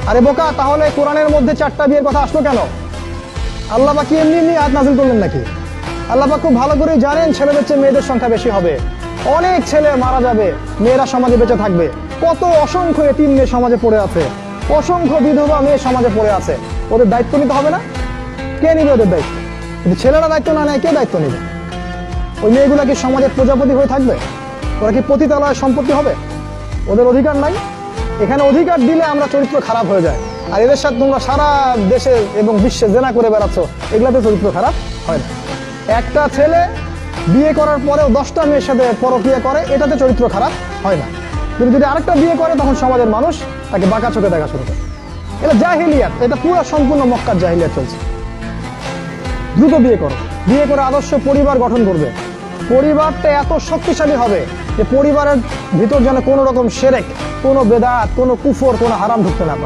আরে বোকা, তাহলে কোরআনের মধ্যে 4টা বিয়ের কথা আসলো কেন? আল্লাহ পাক কি এমনি এমনি আয়াত নাযিল করলেন নাকি? আল্লাহ পাক খুব ভালো করে জানেন ছেলেদের চেয়ে মেয়েদের সংখ্যা বেশি হবে, অনেক ছেলে মারা যাবে, মেয়েরা সমাজে বেঁচে থাকবে। কত অসংখ্য এতিম মেয়ে সমাজে পড়ে আছে, অসংখ্য বিধবা মেয়ে সমাজে পড়ে আছে। ওদের দায়িত্ব নিতে হবে না? কে নিবে ওদের দায়িত্ব? যদি ছেলেরা দায়িত্ব না নেয়, কে দায়িত্ব নিবে? ওই মেয়েগুলা কি সমাজের প্রজাপতি হয়ে থাকবে? ওরা কি পতিতালয়ের সম্পত্তি হবে? ওদের অধিকার নাই? এখানে অধিকার দিলে আমরা চরিত্র খারাপ হয়ে যায়। আর এদের সাথে তোমরা সারা দেশে এবং বিশ্বে জেনা করে বেড়াচ্ছ, এগুলাতে চরিত্র খারাপ হয় না। একটা ছেলে বিয়ে করার পরেও 10টা মেয়ের সাথে পরকীয়া করে, এটাতে চরিত্র খারাপ হয় না। কিন্তু যদি আরেকটা বিয়ে করে, তখন সমাজের মানুষ তাকে বাঁকা চোখে দেখা শুরু করে। এটা জাহিলিয়াত, এটা পুরো সম্পূর্ণ মক্কার জাহিলিয়াত চলছে। দ্রুত বিয়ে করো, বিয়ে করে আদর্শ পরিবার গঠন করবে। পরিবারটা এত শক্তিশালী হবে যে পরিবারের ভিতর যেন কোনো রকম শিরক, কোনো বেদাত, কোনো কুফর, কোনো হারাম ঢুকতে না পারে।